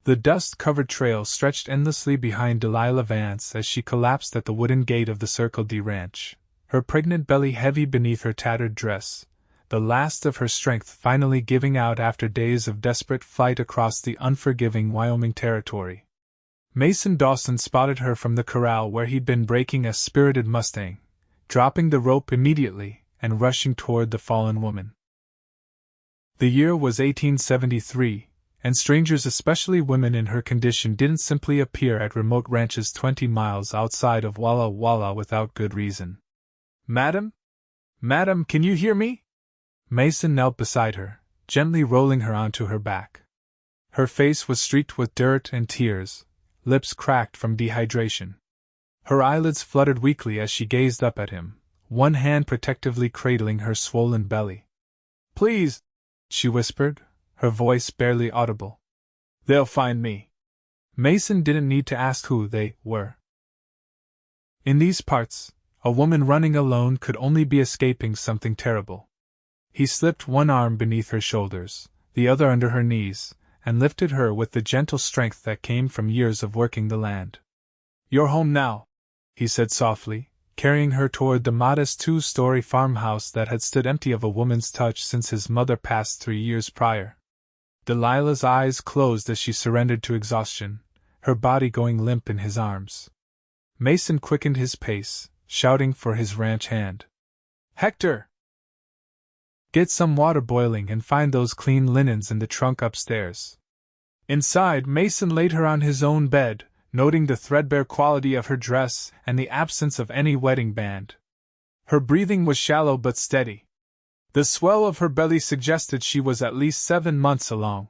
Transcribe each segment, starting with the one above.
The dust-covered trail stretched endlessly behind Delilah Vance as she collapsed at the wooden gate of the Circle D ranch, her pregnant belly heavy beneath her tattered dress, the last of her strength finally giving out after days of desperate flight across the unforgiving Wyoming territory. Mason Dawson spotted her from the corral where he'd been breaking a spirited mustang, dropping the rope immediately and rushing toward the fallen woman. The year was 1873, and strangers, especially women in her condition, didn't simply appear at remote ranches 20 miles outside of Walla Walla without good reason. "Madam? Madam, can you hear me?" Mason knelt beside her, gently rolling her onto her back. Her face was streaked with dirt and tears, lips cracked from dehydration. Her eyelids fluttered weakly as she gazed up at him, one hand protectively cradling her swollen belly. "Please," she whispered, her voice barely audible. "They'll find me." Mason didn't need to ask who they were. In these parts, a woman running alone could only be escaping something terrible. He slipped one arm beneath her shoulders, the other under her knees, and lifted her with the gentle strength that came from years of working the land. "You're home now," he said softly, carrying her toward the modest 2-story farmhouse that had stood empty of a woman's touch since his mother passed 3 years prior. Delilah's eyes closed as she surrendered to exhaustion, her body going limp in his arms. Mason quickened his pace, shouting for his ranch hand. "Hector! Get some water boiling and find those clean linens in the trunk upstairs." Inside, Mason laid her on his own bed, noting the threadbare quality of her dress and the absence of any wedding band. Her breathing was shallow but steady. The swell of her belly suggested she was at least 7 months along.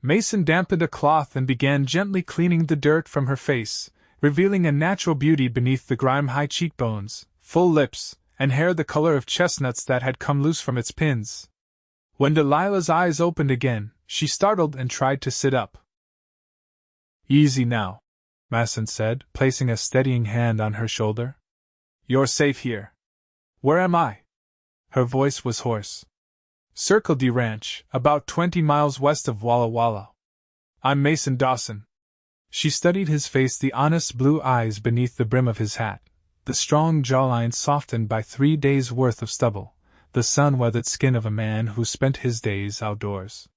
Mason dampened a cloth and began gently cleaning the dirt from her face, revealing a natural beauty beneath the grime-high cheekbones, full lips, and hair the color of chestnuts that had come loose from its pins. When Delilah's eyes opened again, she startled and tried to sit up. "Easy now," Mason said, placing a steadying hand on her shoulder. "You're safe here." "Where am I?" Her voice was hoarse. "Circle D Ranch, about 20 miles west of Walla Walla. I'm Mason Dawson." She studied his face, the honest blue eyes beneath the brim of his hat, the strong jawline softened by 3 days' worth of stubble, the sun-weathered skin of a man who spent his days outdoors.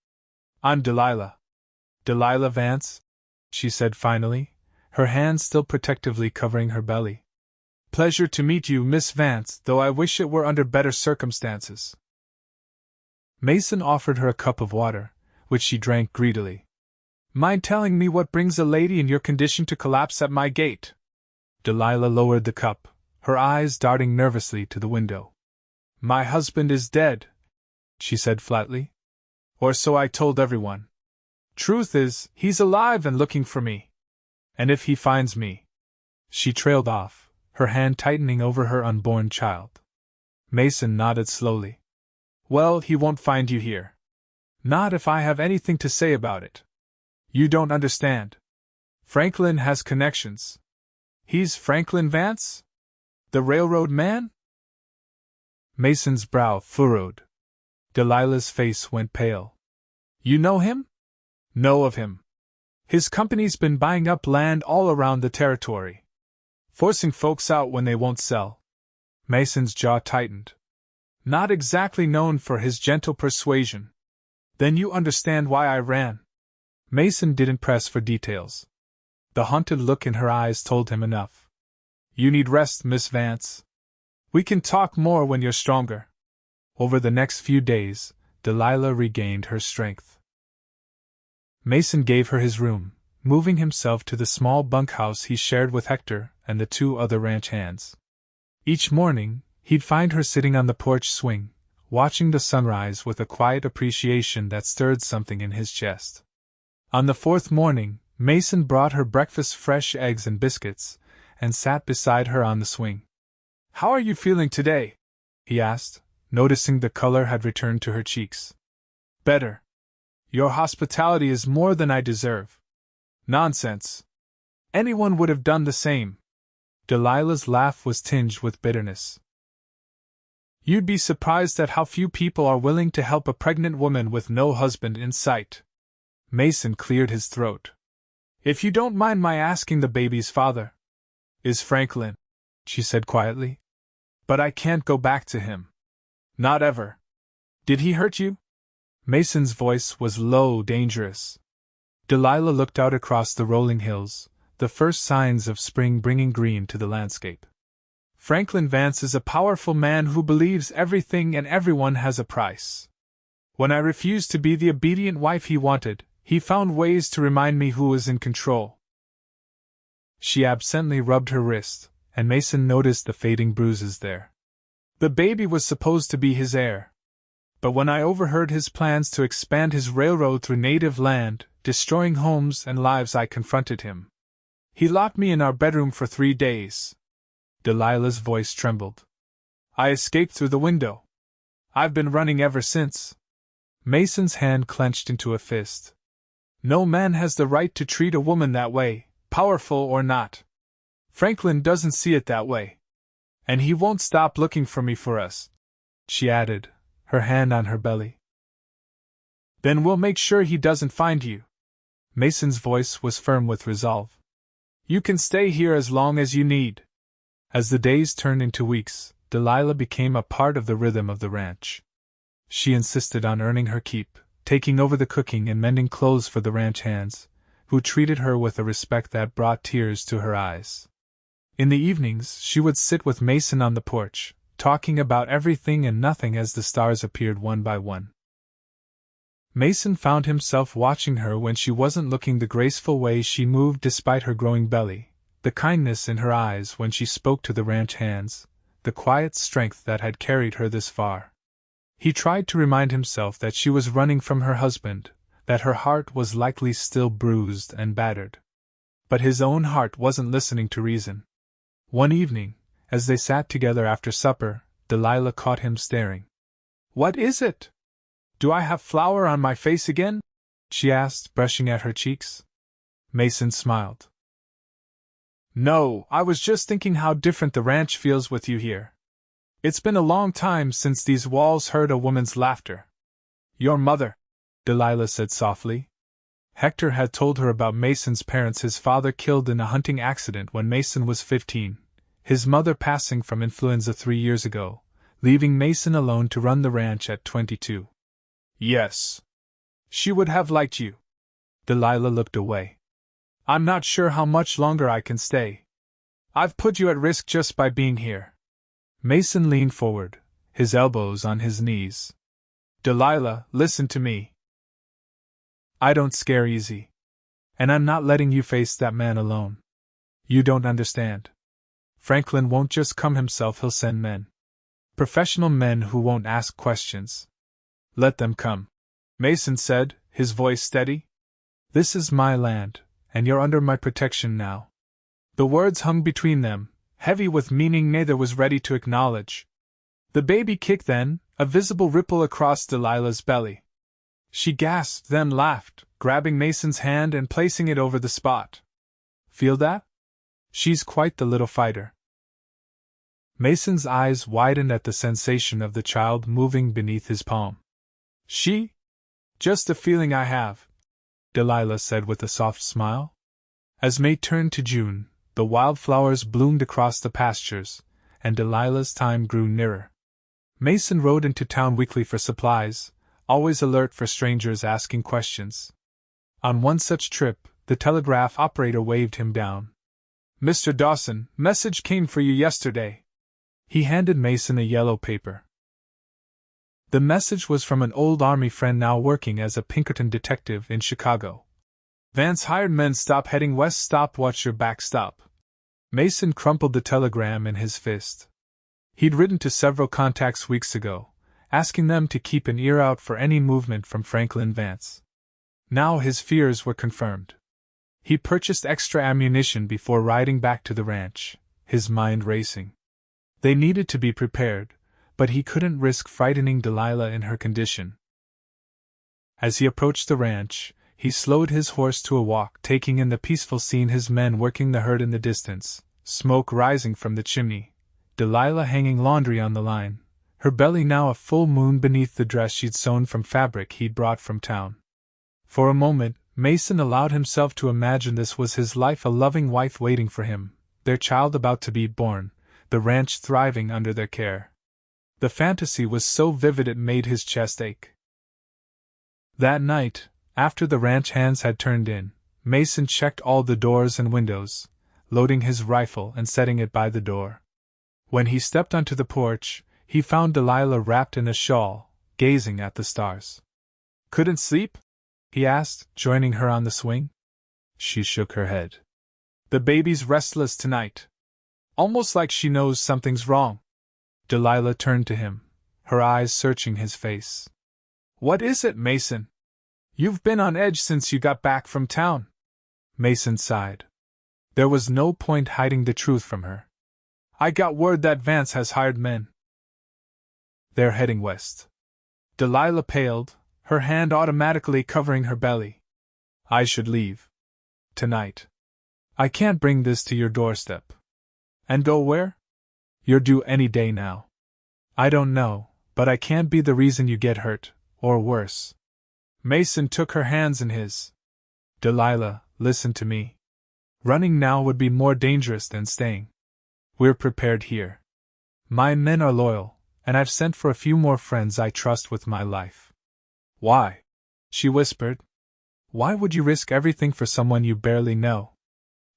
"I'm Delilah. Delilah Vance," she said finally, her hand still protectively covering her belly. "Pleasure to meet you, Miss Vance, though I wish it were under better circumstances." Mason offered her a cup of water, which she drank greedily. "Mind telling me what brings a lady in your condition to collapse at my gate?" Delilah lowered the cup, her eyes darting nervously to the window. "My husband is dead," she said flatly. "Or so I told everyone. Truth is, he's alive and looking for me. And if he finds me—" She trailed off, her hand tightening over her unborn child. Mason nodded slowly. "Well, he won't find you here. Not if I have anything to say about it. You don't understand. Franklin has connections." "He's Franklin Vance? The railroad man?" Mason's brow furrowed. Delilah's face went pale. "You know him?" "Know of him. His company's been buying up land all around the territory. Forcing folks out when they won't sell." Mason's jaw tightened. "Not exactly known for his gentle persuasion." "Then you understand why I ran." Mason didn't press for details. The haunted look in her eyes told him enough. "You need rest, Miss Vance. We can talk more when you're stronger." Over the next few days, Delilah regained her strength. Mason gave her his room, moving himself to the small bunkhouse he shared with Hector and the 2 other ranch hands. Each morning, he'd find her sitting on the porch swing, watching the sunrise with a quiet appreciation that stirred something in his chest. On the 4th morning, Mason brought her breakfast, fresh eggs and biscuits, and sat beside her on the swing. "How are you feeling today?" he asked, noticing the color had returned to her cheeks. "Better. Your hospitality is more than I deserve." "Nonsense. Anyone would have done the same." Delilah's laugh was tinged with bitterness. "You'd be surprised at how few people are willing to help a pregnant woman with no husband in sight." Mason cleared his throat. If you don't mind my asking, the baby's father is Franklin, she said quietly. But I can't go back to him. Not ever. Did he hurt you? Mason's voice was low, dangerous. Delilah looked out across the rolling hills, the first signs of spring bringing green to the landscape. Franklin Vance is a powerful man who believes everything and everyone has a price. When I refused to be the obedient wife he wanted, he found ways to remind me who was in control. She absently rubbed her wrist, and Mason noticed the fading bruises there. The baby was supposed to be his heir. But when I overheard his plans to expand his railroad through native land, destroying homes and lives, I confronted him. He locked me in our bedroom for 3 days. Delilah's voice trembled. I escaped through the window. I've been running ever since. Mason's hand clenched into a fist. No man has the right to treat a woman that way, powerful or not. Franklin doesn't see it that way. And he won't stop looking for me for us, she added, her hand on her belly. Then we'll make sure he doesn't find you. Mason's voice was firm with resolve. You can stay here as long as you need. As the days turned into weeks, Delilah became a part of the rhythm of the ranch. She insisted on earning her keep, taking over the cooking and mending clothes for the ranch hands, who treated her with a respect that brought tears to her eyes. In the evenings, she would sit with Mason on the porch, talking about everything and nothing as the stars appeared one by one. Mason found himself watching her when she wasn't looking, the graceful way she moved despite her growing belly, the kindness in her eyes when she spoke to the ranch hands, the quiet strength that had carried her this far. He tried to remind himself that she was running from her husband, that her heart was likely still bruised and battered. But his own heart wasn't listening to reason. One evening, as they sat together after supper, Delilah caught him staring. What is it? Do I have flour on my face again? She asked, brushing at her cheeks. Mason smiled. No, I was just thinking how different the ranch feels with you here. It's been a long time since these walls heard a woman's laughter. Your mother, Delilah said softly. Hector had told her about Mason's parents, his father killed in a hunting accident when Mason was 15, his mother passing from influenza 3 years ago, leaving Mason alone to run the ranch at 22. Yes. She would have liked you. Delilah looked away. I'm not sure how much longer I can stay. I've put you at risk just by being here. Mason leaned forward, his elbows on his knees. Delilah, listen to me. I don't scare easy. And I'm not letting you face that man alone. You don't understand. Franklin won't just come himself, he'll send men. Professional men who won't ask questions. Let them come, Mason said, his voice steady. This is my land, and you're under my protection now. The words hung between them, heavy with meaning neither was ready to acknowledge. The baby kicked then, a visible ripple across Delilah's belly. She gasped, then laughed, grabbing Mason's hand and placing it over the spot. Feel that? She's quite the little fighter. Mason's eyes widened at the sensation of the child moving beneath his palm. She? Just a feeling I have, Delilah said with a soft smile. As May turned to June, the wildflowers bloomed across the pastures, and Delilah's time grew nearer. Mason rode into town weekly for supplies, always alert for strangers asking questions. On one such trip, the telegraph operator waved him down. Mr. Dawson, message came for you yesterday. He handed Mason a yellow paper. The message was from an old Army friend now working as a Pinkerton detective in Chicago. Vance hired men, stop heading west, stop, watch your back, stop. Mason crumpled the telegram in his fist. He'd written to several contacts weeks ago, asking them to keep an ear out for any movement from Franklin Vance. Now his fears were confirmed. He purchased extra ammunition before riding back to the ranch, his mind racing. They needed to be prepared, but he couldn't risk frightening Delilah in her condition. As he approached the ranch, he slowed his horse to a walk, taking in the peaceful scene, his men working the herd in the distance, smoke rising from the chimney, Delilah hanging laundry on the line, her belly now a full moon beneath the dress she'd sewn from fabric he'd brought from town. For a moment, Mason allowed himself to imagine this was his life, a loving wife waiting for him, their child about to be born, the ranch thriving under their care. The fantasy was so vivid it made his chest ache. That night, after the ranch hands had turned in, Mason checked all the doors and windows, loading his rifle and setting it by the door. When he stepped onto the porch, he found Delilah wrapped in a shawl, gazing at the stars. "Couldn't sleep?" he asked, joining her on the swing. She shook her head. "The baby's restless tonight. Almost like she knows something's wrong." Delilah turned to him, her eyes searching his face. "What is it, Mason? You've been on edge since you got back from town." Mason sighed. There was no point hiding the truth from her. "I got word that Vance has hired men. They're heading west." Delilah paled, her hand automatically covering her belly. "I should leave. Tonight. I can't bring this to your doorstep." "And go where?" "You're due any day now." "I don't know, but I can't be the reason you get hurt, or worse." Mason took her hands in his. "Delilah, listen to me. Running now would be more dangerous than staying. We're prepared here. My men are loyal, and I've sent for a few more friends I trust with my life." "Why?" she whispered. "Why would you risk everything for someone you barely know?"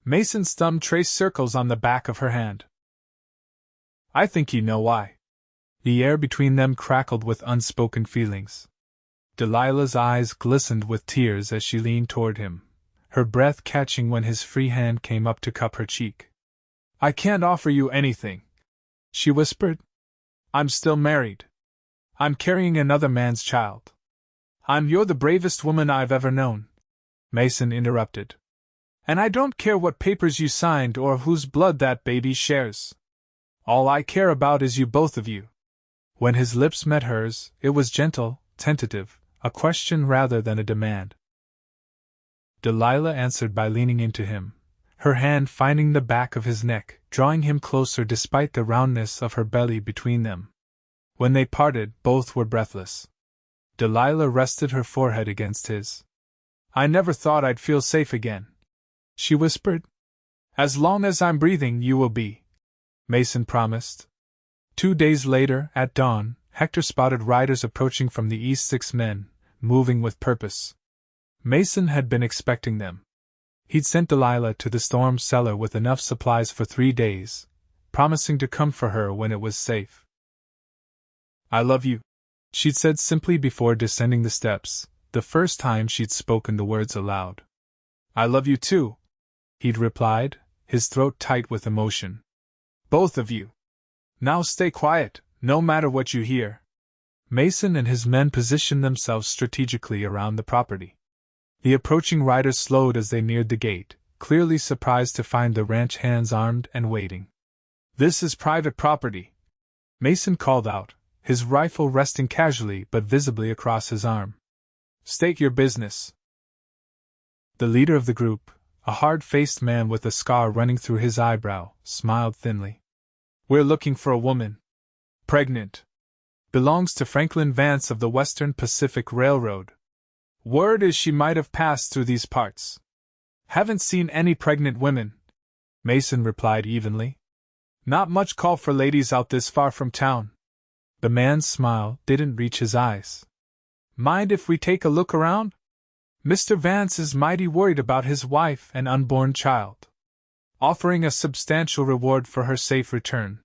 Mason's thumb traced circles on the back of her hand. "I think you know why." The air between them crackled with unspoken feelings. Delilah's eyes glistened with tears as she leaned toward him, her breath catching when his free hand came up to cup her cheek. "I can't offer you anything," she whispered. "I'm still married. I'm carrying another man's child." "You're the bravest woman I've ever known," Mason interrupted. "And I don't care what papers you signed or whose blood that baby shares. All I care about is you, both of you." When his lips met hers, it was gentle, tentative, a question rather than a demand. Delilah answered by leaning into him, her hand finding the back of his neck, drawing him closer despite the roundness of her belly between them. When they parted, both were breathless. Delilah rested her forehead against his. "I never thought I'd feel safe again," she whispered. "As long as I'm breathing, you will be," Mason promised. 2 days later, at dawn, Hector spotted riders approaching from the east, 6 men, moving with purpose. Mason had been expecting them. He'd sent Delilah to the storm cellar with enough supplies for 3 days, promising to come for her when it was safe. "I love you," she'd said simply before descending the steps, the first time she'd spoken the words aloud. "I love you too," he'd replied, his throat tight with emotion. "Both of you. Now stay quiet, no matter what you hear." Mason and his men positioned themselves strategically around the property. The approaching riders slowed as they neared the gate, clearly surprised to find the ranch hands armed and waiting. "This is private property," Mason called out, his rifle resting casually but visibly across his arm. "State your business." The leader of the group, a hard-faced man with a scar running through his eyebrow, smiled thinly. "We're looking for a woman. Pregnant. Belongs to Franklin Vance of the Western Pacific Railroad. Word is she might have passed through these parts." "Haven't seen any pregnant women," Mason replied evenly. "Not much call for ladies out this far from town." The man's smile didn't reach his eyes. "Mind if we take a look around? Mr. Vance is mighty worried about his wife and unborn child. Offering a substantial reward for her safe return.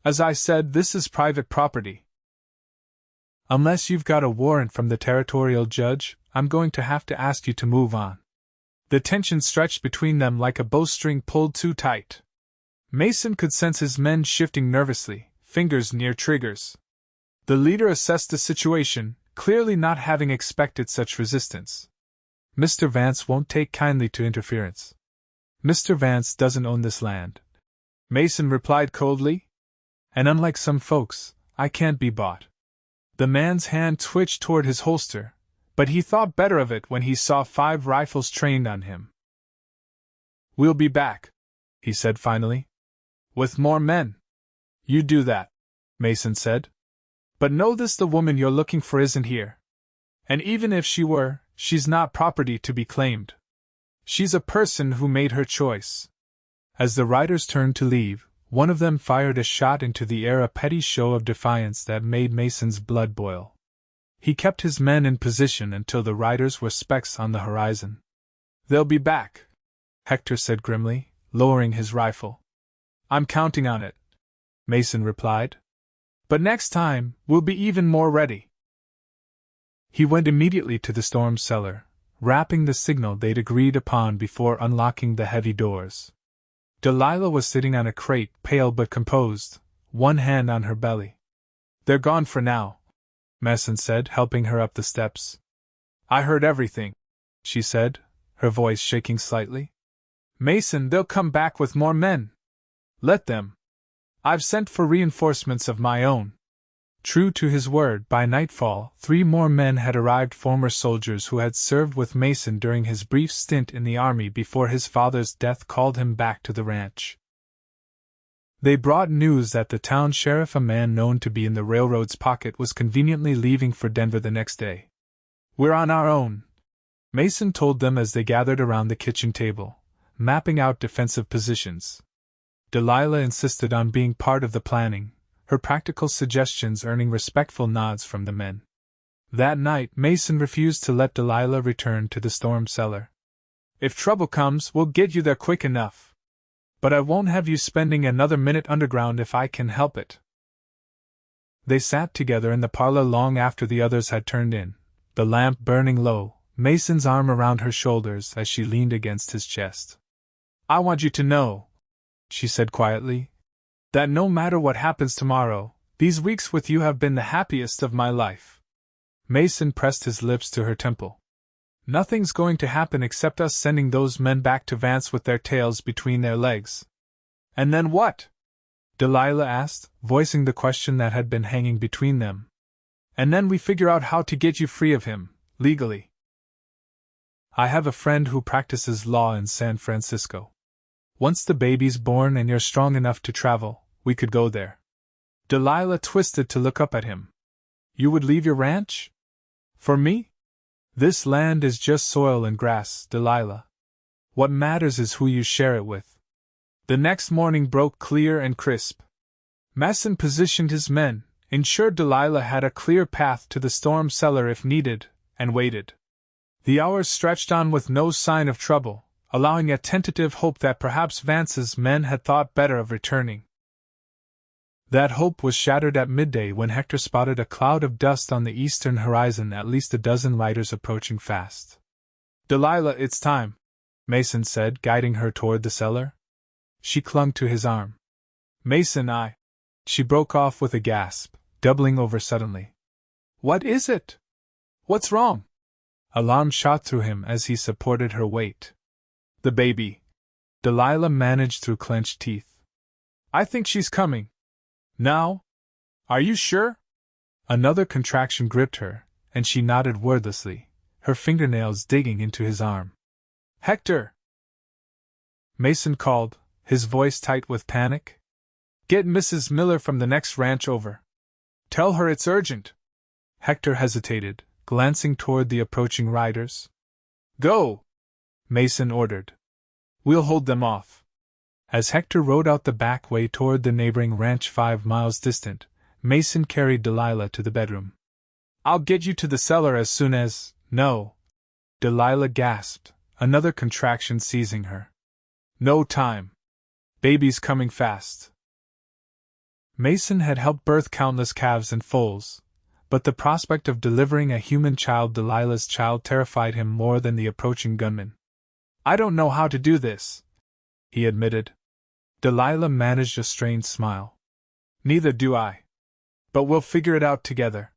As I said, this is private property." "Unless you've got a warrant from the territorial judge, I'm going to have to ask you to move on." The tension stretched between them like a bowstring pulled too tight. Mason could sense his men shifting nervously, fingers near triggers. The leader assessed the situation, clearly not having expected such resistance. "Mr. Vance won't take kindly to interference. Mr. Vance doesn't own this land," Mason replied coldly. "And unlike some folks, I can't be bought." The man's hand twitched toward his holster, but he thought better of it when he saw 5 rifles trained on him. "We'll be back," he said finally. "With more men." "You do that," Mason said. "But know this, the woman you're looking for isn't here. And even if she were, she's not property to be claimed. She's a person who made her choice. As the riders turned to leave, one of them fired a shot into the air, a petty show of defiance that made Mason's blood boil. He kept his men in position until the riders were specks on the horizon. "They'll be back," Hector said grimly, lowering his rifle. "I'm counting on it," Mason replied. "But next time, we'll be even more ready." He went immediately to the storm cellar, rapping the signal they'd agreed upon before unlocking the heavy doors. Delilah was sitting on a crate, pale but composed, one hand on her belly. "They're gone for now," Mason said, helping her up the steps. "I heard everything," she said, her voice shaking slightly. "Mason, they'll come back with more men. Let them. I've sent for reinforcements of my own." True to his word, by nightfall, 3 more men had arrived, former soldiers who had served with Mason during his brief stint in the army before his father's death called him back to the ranch. They brought news that the town sheriff, a man known to be in the railroad's pocket, was conveniently leaving for Denver the next day. "We're on our own," Mason told them as they gathered around the kitchen table, mapping out defensive positions. Delilah insisted on being part of the planning, her practical suggestions earning respectful nods from the men. That night, Mason refused to let Delilah return to the storm cellar. "If trouble comes, we'll get you there quick enough. But I won't have you spending another minute underground if I can help it." They sat together in the parlor long after the others had turned in, the lamp burning low, Mason's arm around her shoulders as she leaned against his chest. "I want you to know," she said quietly, "that no matter what happens tomorrow, these weeks with you have been the happiest of my life." Mason pressed his lips to her temple. "Nothing's going to happen except us sending those men back to Vance with their tails between their legs." "And then what?" Delilah asked, voicing the question that had been hanging between them. "And then we figure out how to get you free of him, legally. I have a friend who practices law in San Francisco. Once the baby's born and you're strong enough to travel, we could go there." Delilah twisted to look up at him. "You would leave your ranch? For me? This land is just soil and grass, Delilah. What matters is who you share it with." The next morning broke clear and crisp. Mason positioned his men, ensured Delilah had a clear path to the storm cellar if needed, and waited. The hours stretched on with no sign of trouble, allowing a tentative hope that perhaps Vance's men had thought better of returning. That hope was shattered at midday when Hector spotted a cloud of dust on the eastern horizon, at least a dozen riders approaching fast. "Delilah, it's time," Mason said, guiding her toward the cellar. She clung to his arm. "Mason, She broke off with a gasp, doubling over suddenly. "What is it? What's wrong?" Alarm shot through him as he supported her weight. "The baby," Delilah managed through clenched teeth. "I think she's coming. Now? Are you sure?" Another contraction gripped her, and she nodded wordlessly, her fingernails digging into his arm. "Hector!" Mason called, his voice tight with panic. "Get Mrs. Miller from the next ranch over. Tell her it's urgent." Hector hesitated, glancing toward the approaching riders. "Go!" Mason ordered. "We'll hold them off." As Hector rode out the back way toward the neighboring ranch 5 miles distant, Mason carried Delilah to the bedroom. "I'll get you to the cellar as soon as—" "No!" Delilah gasped, another contraction seizing her. "No time. Baby's coming fast." Mason had helped birth countless calves and foals, but the prospect of delivering a human child, Delilah's child, terrified him more than the approaching gunman. "I don't know how to do this," he admitted. Delilah managed a strained smile. "Neither do I. But we'll figure it out together."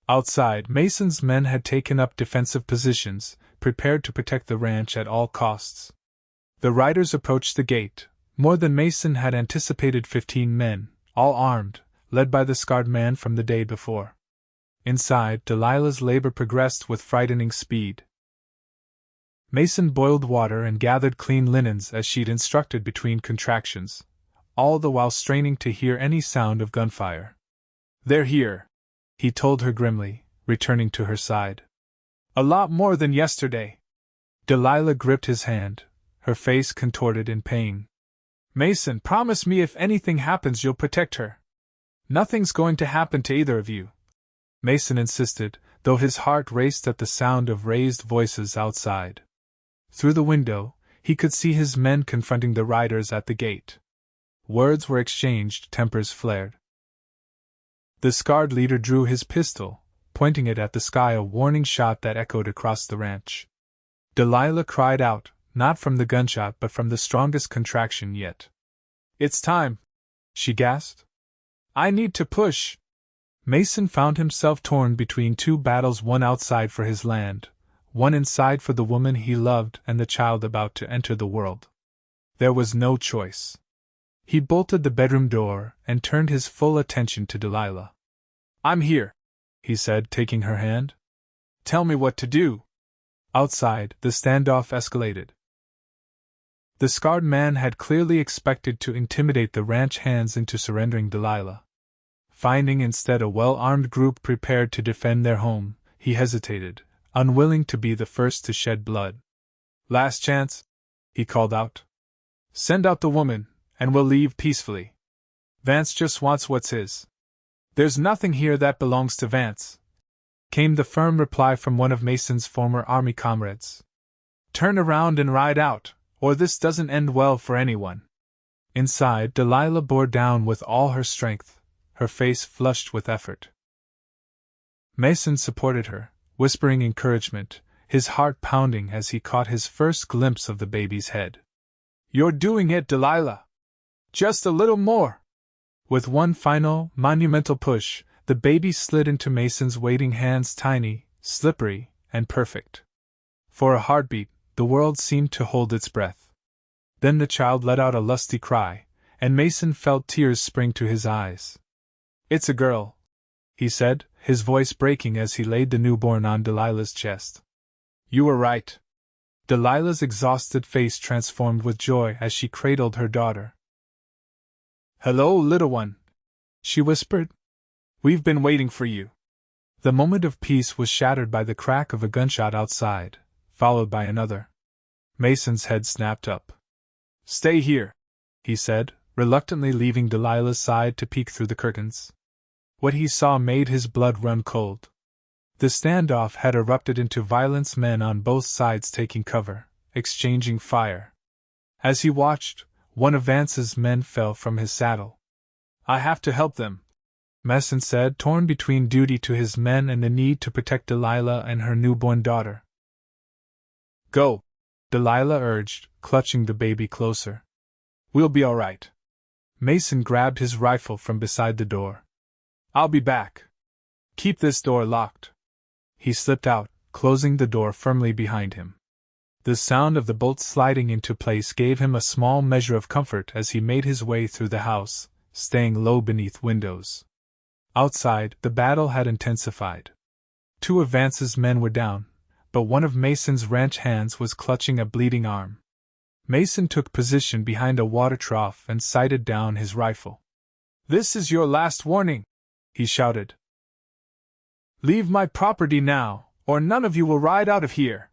Outside, Mason's men had taken up defensive positions, prepared to protect the ranch at all costs. The riders approached the gate, more than Mason had anticipated. 15 men, all armed, led by the scarred man from the day before. Inside, Delilah's labor progressed with frightening speed. Mason boiled water and gathered clean linens as she'd instructed between contractions, all the while straining to hear any sound of gunfire. "They're here," he told her grimly, returning to her side. A lot more than yesterday. Delilah gripped his hand, her face contorted in pain. Mason, promise me if anything happens you'll protect her. Nothing's going to happen to either of you. Mason insisted, though his heart raced at the sound of raised voices outside. Through the window, he could see his men confronting the riders at the gate. Words were exchanged, tempers flared. The scarred leader drew his pistol, pointing it at the sky, a warning shot that echoed across the ranch. Delilah cried out, not from the gunshot but from the strongest contraction yet. It's time, she gasped. I need to push. Mason found himself torn between two battles, one outside for his land, one inside for the woman he loved and the child about to enter the world. There was no choice. He bolted the bedroom door and turned his full attention to Delilah. I'm here, he said, taking her hand. Tell me what to do. Outside, the standoff escalated. The scarred man had clearly expected to intimidate the ranch hands into surrendering Delilah. Finding instead a well-armed group prepared to defend their home, he hesitated, unwilling to be the first to shed blood. Last chance, he called out. Send out the woman, and we'll leave peacefully. Vance just wants what's his. There's nothing here that belongs to Vance, came the firm reply from one of Mason's former army comrades. Turn around and ride out, or this doesn't end well for anyone. Inside, Delilah bore down with all her strength, her face flushed with effort. Mason supported her, whispering encouragement, his heart pounding as he caught his first glimpse of the baby's head. You're doing it, Delilah! Just a little more! With one final, monumental push, the baby slid into Mason's waiting hands, tiny, slippery, and perfect. For a heartbeat, the world seemed to hold its breath. Then the child let out a lusty cry, and Mason felt tears spring to his eyes. It's a girl, he said, his voice breaking as he laid the newborn on Delilah's chest. You were right. Delilah's exhausted face transformed with joy as she cradled her daughter. Hello, little one, she whispered. We've been waiting for you. The moment of peace was shattered by the crack of a gunshot outside, followed by another. Mason's head snapped up. Stay here, he said, reluctantly leaving Delilah's side to peek through the curtains. What he saw made his blood run cold. The standoff had erupted into violence, men on both sides taking cover, exchanging fire. As he watched, one of Vance's men fell from his saddle. I have to help them, Mason said, torn between duty to his men and the need to protect Delilah and her newborn daughter. Go, Delilah urged, clutching the baby closer. We'll be all right. Mason grabbed his rifle from beside the door. I'll be back. Keep this door locked. He slipped out, closing the door firmly behind him. The sound of the bolts sliding into place gave him a small measure of comfort as he made his way through the house, staying low beneath windows. Outside, the battle had intensified. Two of Vance's men were down, but one of Mason's ranch hands was clutching a bleeding arm. Mason took position behind a water trough and sighted down his rifle. This is your last warning, he shouted. Leave my property now, or none of you will ride out of here.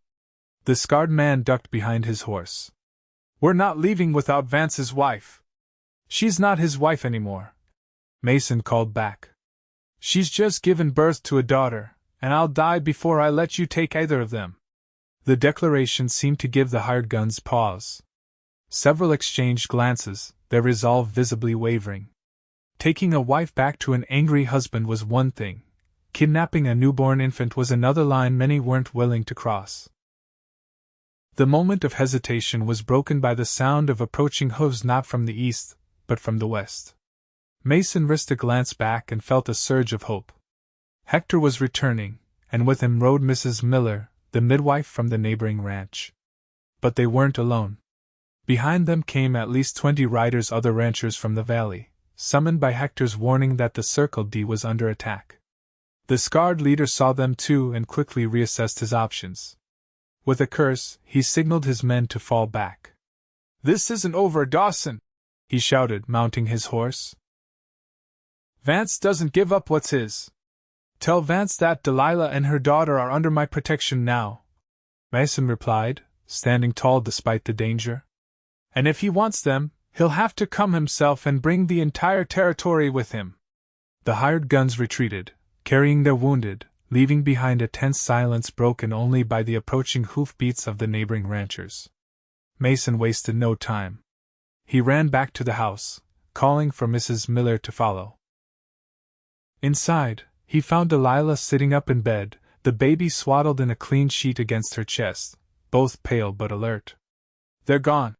The scarred man ducked behind his horse. We're not leaving without Vance's wife. She's not his wife anymore, Mason called back. She's just given birth to a daughter, and I'll die before I let you take either of them. The declaration seemed to give the hired guns pause. Several exchanged glances, their resolve visibly wavering. Taking a wife back to an angry husband was one thing. Kidnapping a newborn infant was another line many weren't willing to cross. The moment of hesitation was broken by the sound of approaching hooves, not from the east, but from the west. Mason risked a glance back and felt a surge of hope. Hector was returning, and with him rode Mrs. Miller, the midwife from the neighboring ranch. But they weren't alone. Behind them came at least 20 riders, other ranchers from the valley, summoned by Hector's warning that the Circle D was under attack. The scarred leader saw them too and quickly reassessed his options. With a curse, he signaled his men to fall back. This isn't over, Dawson, he shouted, mounting his horse. Vance doesn't give up what's his. Tell Vance that Delilah and her daughter are under my protection now, Mason replied, standing tall despite the danger. And if he wants them, he'll have to come himself and bring the entire territory with him. The hired guns retreated, carrying their wounded, leaving behind a tense silence broken only by the approaching hoofbeats of the neighboring ranchers. Mason wasted no time. He ran back to the house, calling for Mrs. Miller to follow. Inside, he found Delilah sitting up in bed, the baby swaddled in a clean sheet against her chest, both pale but alert. "They're gone,"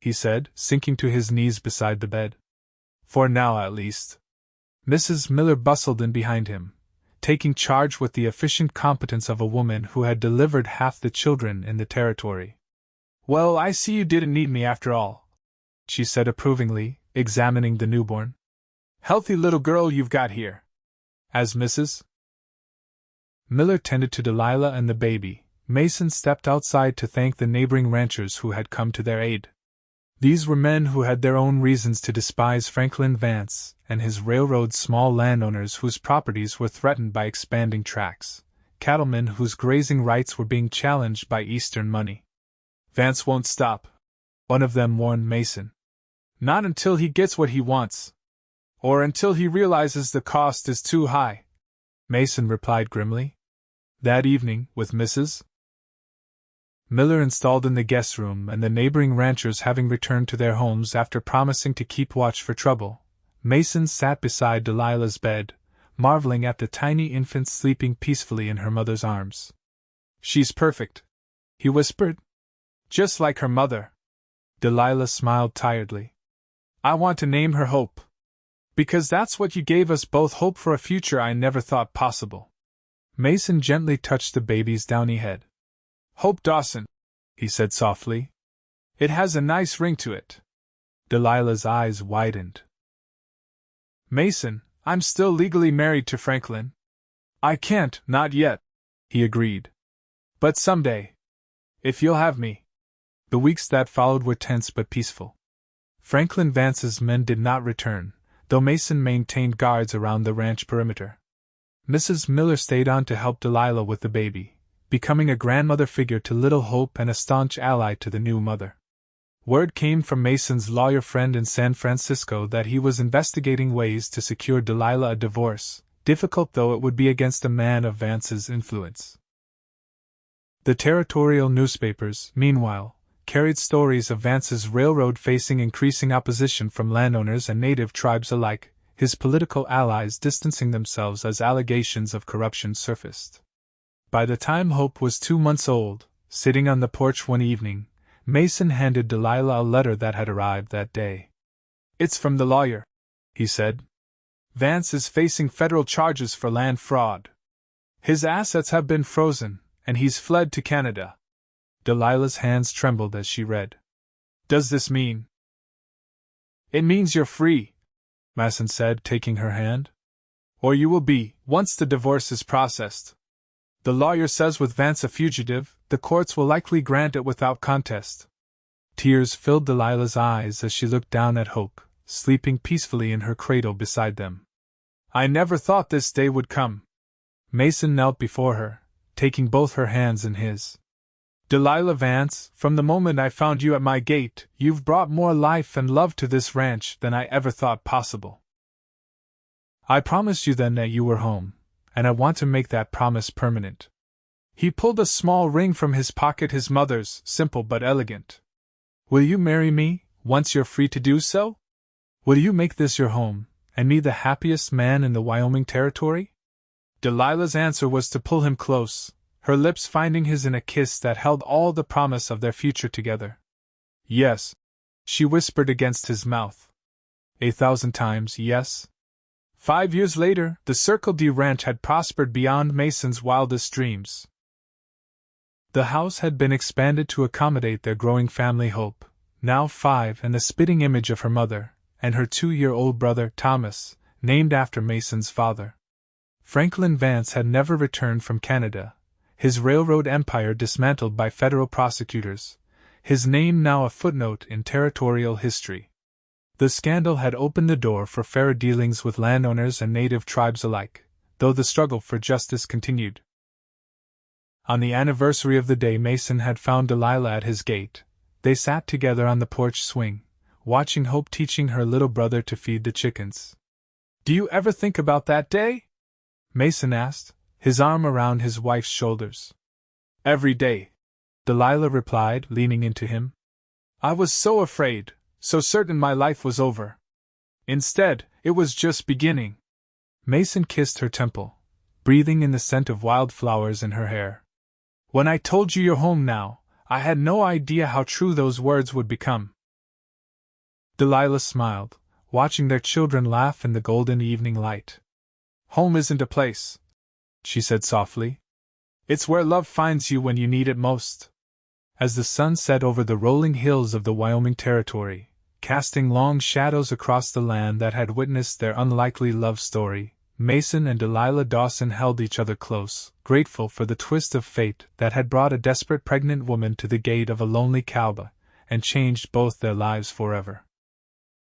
he said, sinking to his knees beside the bed. "For now, at least." Mrs. Miller bustled in behind him, taking charge with the efficient competence of a woman who had delivered half the children in the territory. "Well, I see you didn't need me after all," she said approvingly, examining the newborn. "Healthy little girl you've got here." As Mrs. Miller tended to Delilah and the baby, Mason stepped outside to thank the neighboring ranchers who had come to their aid. These were men who had their own reasons to despise Franklin Vance and his railroad's small landowners whose properties were threatened by expanding tracts, cattlemen whose grazing rights were being challenged by Eastern money. "Vance won't stop," one of them warned Mason. "Not until he gets what he wants. Or until he realizes the cost is too high," Mason replied grimly. That evening, with Mrs. Miller installed in the guest room and the neighboring ranchers having returned to their homes after promising to keep watch for trouble, Mason sat beside Delilah's bed, marveling at the tiny infant sleeping peacefully in her mother's arms. "She's perfect," he whispered. "Just like her mother." Delilah smiled tiredly. "I want to name her Hope. Because that's what you gave us both, hope for a future I never thought possible." Mason gently touched the baby's downy head. "Hope Dawson," he said softly. "It has a nice ring to it." Delilah's eyes widened. "Mason, I'm still legally married to Franklin." "I can't, not yet," he agreed. "But someday. If you'll have me." The weeks that followed were tense but peaceful. Franklin Vance's men did not return, though Mason maintained guards around the ranch perimeter. Mrs. Miller stayed on to help Delilah with the baby, becoming a grandmother figure to little Hope and a staunch ally to the new mother. Word came from Mason's lawyer friend in San Francisco that he was investigating ways to secure Delilah a divorce, difficult though it would be against a man of Vance's influence. The territorial newspapers, meanwhile, carried stories of Vance's railroad facing increasing opposition from landowners and native tribes alike, his political allies distancing themselves as allegations of corruption surfaced. By the time Hope was 2 months old, sitting on the porch one evening, Mason handed Delilah a letter that had arrived that day. "It's from the lawyer," he said. "Vance is facing federal charges for land fraud. His assets have been frozen, and he's fled to Canada." Delilah's hands trembled as she read. "Does this mean—" "It means you're free," Mason said, taking her hand. "Or you will be, once the divorce is processed. The lawyer says with Vance a fugitive, the courts will likely grant it without contest." Tears filled Delilah's eyes as she looked down at Hope, sleeping peacefully in her cradle beside them. "I never thought this day would come." Mason knelt before her, taking both her hands in his. "Delilah Vance, from the moment I found you at my gate, you've brought more life and love to this ranch than I ever thought possible. I promised you then that you were home, and I want to make that promise permanent." He pulled a small ring from his pocket, his mother's, simple but elegant. "Will you marry me, once you're free to do so? Will you make this your home, and me the happiest man in the Wyoming territory?" Delilah's answer was to pull him close, her lips finding his in a kiss that held all the promise of their future together. "Yes," she whispered against his mouth. 1,000 times yes. 5 years later, the Circle D Ranch had prospered beyond Mason's wildest dreams. The house had been expanded to accommodate their growing family. Hope, now 5 and the spitting image of her mother, and her 2-year-old brother, Thomas, named after Mason's father. Franklin Vance had never returned from Canada, his railroad empire dismantled by federal prosecutors, his name now a footnote in territorial history. The scandal had opened the door for fairer dealings with landowners and native tribes alike, though the struggle for justice continued. On the anniversary of the day Mason had found Delilah at his gate, they sat together on the porch swing, watching Hope teaching her little brother to feed the chickens. "Do you ever think about that day?" Mason asked, his arm around his wife's shoulders. "Every day," Delilah replied, leaning into him. "I was so afraid, so certain my life was over. Instead, it was just beginning." Mason kissed her temple, breathing in the scent of wildflowers in her hair. "When I told you you're home now, I had no idea how true those words would become." Delilah smiled, watching their children laugh in the golden evening light. "Home isn't a place," she said softly. "It's where love finds you when you need it most." As the sun set over the rolling hills of the Wyoming Territory, casting long shadows across the land that had witnessed their unlikely love story, Mason and Delilah Dawson held each other close, grateful for the twist of fate that had brought a desperate pregnant woman to the gate of a lonely cowboy, and changed both their lives forever.